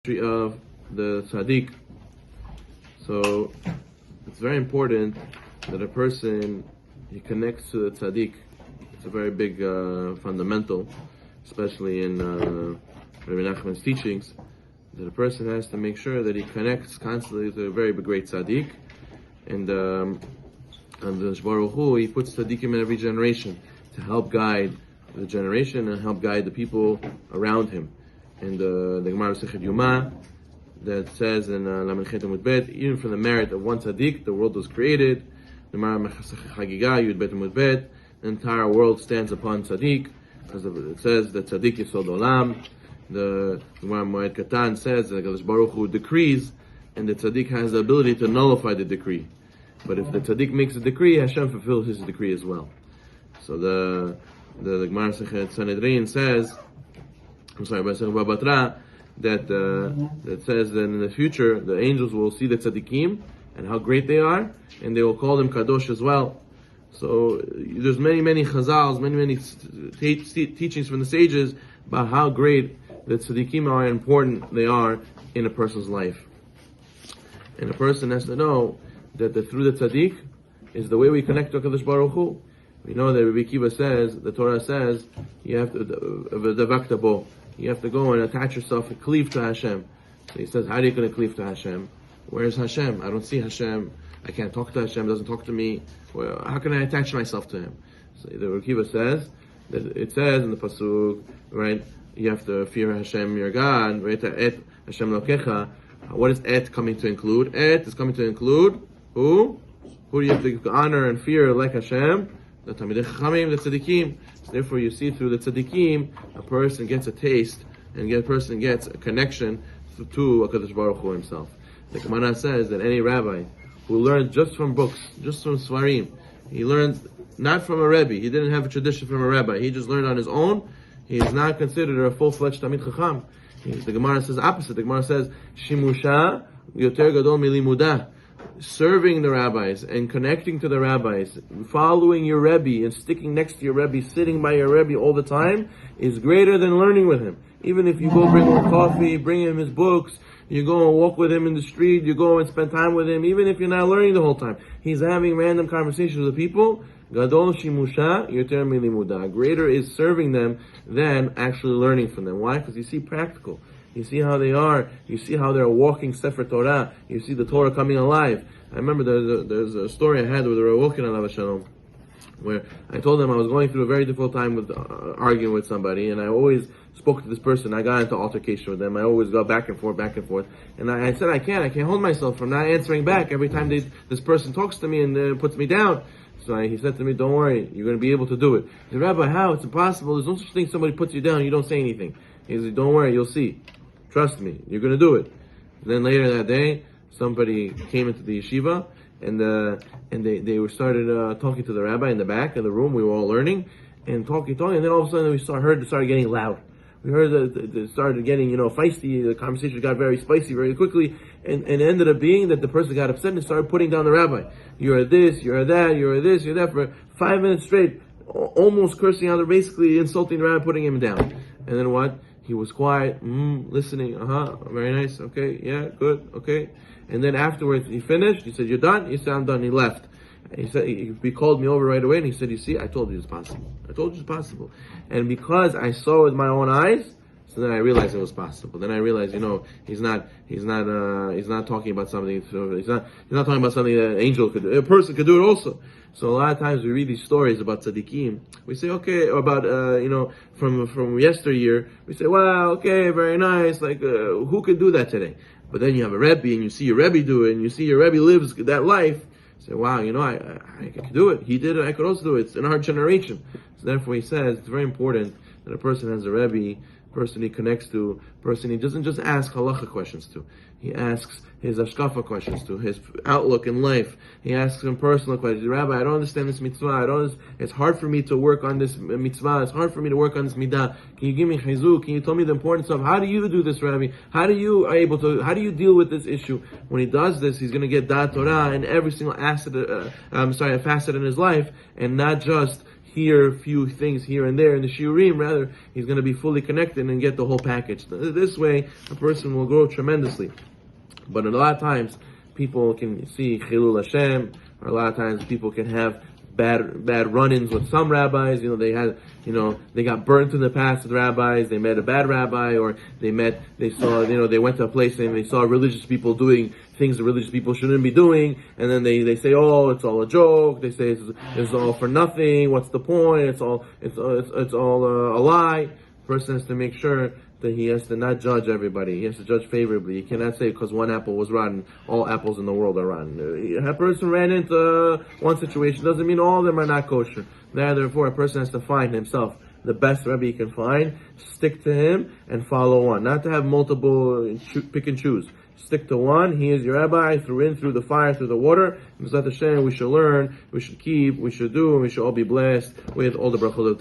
Of the Tzadik. So it's very important that a person he connects to the Tzadik. It's a very big fundamental, especially in Rabbi Nachman's teachings, that a person has to make sure that he connects constantly to a very great Tzadik, and the Baruch Hu, he puts Tzadikim in every generation to help guide the generation and help guide the people around him. And the Gemara Sechet Yuma that says in Lamed Chet Amud Bet, even from the merit of one tzaddik, the world was created. The Gemara Sechet Chagiga Yud Bet Amud Bet, the entire world stands upon tzaddik, because it says that tzaddik yisod olam. The Gemara Moed Katan says that the Baruch Hu decrees, and the tzaddik has the ability to nullify the decree. But if the tzaddik makes a decree, Hashem fulfills his decree as well. So the Gemara Sechet Sanhedrin says, that says that in the future the angels will see the tzaddikim and how great they are, and they will call them kadosh as well. So there's many chazals, many teachings from the sages about how great the tzaddikim are and important they are in a person's life. And a person has to know that through the tzaddik is the way we connect to HaKadosh Baruch Hu. We know that Rabbi Kiva says, the Torah says, you have to you have to go and attach yourself and cleave to Hashem. So he says, how are you going to cleave to Hashem? Where is Hashem? I don't see Hashem. I can't talk to Hashem. Doesn't talk to me. Well, how can I attach myself to Him? So the Rabbi Kiva says that it says in the pasuk, right? You have to fear Hashem, your God. Right? Et Hashem lokecha. What is et coming to include? Et is coming to include who? Who do you have to honor and fear like Hashem? The Talmidei Chachamim, the Tzaddikim. So therefore, you see through the Tzaddikim, a person gets a taste, and a person gets a connection to HaKadosh Baruch Hu himself. The Gemara says that any rabbi who learns just from books, just from Svarim, he learns not from a Rebbe, he didn't have a tradition from a rabbi, he just learned on his own, he is not considered a full-fledged Talmid Chacham. The Gemara says opposite. The Gemara says, Shimusha yoter gadol milimudah. Serving the rabbis and connecting to the rabbis, following your Rebbe and sticking next to your Rebbe, sitting by your Rebbe all the time, is greater than learning with him. Even if you go bring him coffee, bring him his books, you go and walk with him in the street, you go and spend time with him, even if you're not learning the whole time. He's having random conversations with people. Gadol shimusha yoter milimudah. Greater is serving them than actually learning from them. Why? Because you see practical. You see how they are. You see how they're walking Sefer Torah. You see the Torah coming alive. I remember there's a story I had with Rav Wilkin alav shalom, where I told them I was going through a very difficult time with arguing with somebody, and I always spoke to this person. I got into altercation with them. I always go back and forth, and I said I can't hold myself from not answering back every time this person talks to me and puts me down. So he said to me, "Don't worry, you're going to be able to do it." I said, "Rabbi, how? It's impossible. There's no such thing. Somebody puts you down, you don't say anything." He said, "Don't worry, you'll see. Trust me, you're going to do it." And then later that day, somebody came into the yeshiva, and they were started talking to the rabbi in the back of the room. We were all learning and talking, and then all of a sudden it started getting loud. We heard that it started getting feisty. The conversation got very spicy very quickly, and it ended up being that the person got upset and started putting down the rabbi. You're this, you're that, you're this, you're that, for 5 minutes straight, almost cursing out, basically insulting the rabbi, putting him down. And then what? He was quiet, listening, very nice, okay, yeah, good, okay. And then afterwards, he finished, he said, "You're done?" He said, "I'm done." He left. And he said, he called me over right away, and he said, "You see, I told you it's possible. I told you it's possible." And because I saw with my own eyes, so then I realized it was possible. Then I realized, he's not talking about something, he's not talking about something that an angel could do. A person could do it also. So a lot of times we read these stories about tzaddikim. We say, okay, about, from yesteryear, we say, wow, okay, very nice, like, who could do that today? But then you have a Rebbe, and you see your Rebbe do it, and you see your Rebbe lives that life. You say, wow, I could do it. He did it, I could also do it. It's in our generation. So therefore he says, it's very important that a person has a Rebbe, person he connects to, person he doesn't just ask halacha questions to. He asks his ashkafa questions to, his outlook in life. He asks him personal questions. "Rabbi, I don't understand this mitzvah. It's hard for me to work on this mitzvah. It's hard for me to work on this midah. Can you give me chizuk? Can you tell me the importance of how do you do this, Rabbi? How do you deal with this issue?" When he does this, he's going to get da'at Torah in every single facet in his life, and not just hear a few things here and there in the shiurim. Rather, he's going to be fully connected and get the whole package. This way, a person will grow tremendously. But a lot of times, people can see Chilul Hashem, or a lot of times people can have bad run-ins with some rabbis. They got burnt in the past with rabbis. They met a bad rabbi, or they went to a place and they saw religious people doing things that religious people shouldn't be doing, and then they say, oh, it's all a joke. They say it's all for nothing. What's the point? It's all a lie. The person has to make sure that he has to not judge everybody. He has to judge favorably. You cannot say because one apple was rotten, all apples in the world are rotten. A person ran into one situation doesn't mean all of them are not kosher. Therefore, a person has to find himself the best Rebbe he can find, stick to him, and follow one. Not to have multiple, pick and choose. Stick to one. He is your Rabbi, through the fire, through the water. We should learn, we should keep, we should do, and we should all be blessed with all the brachot.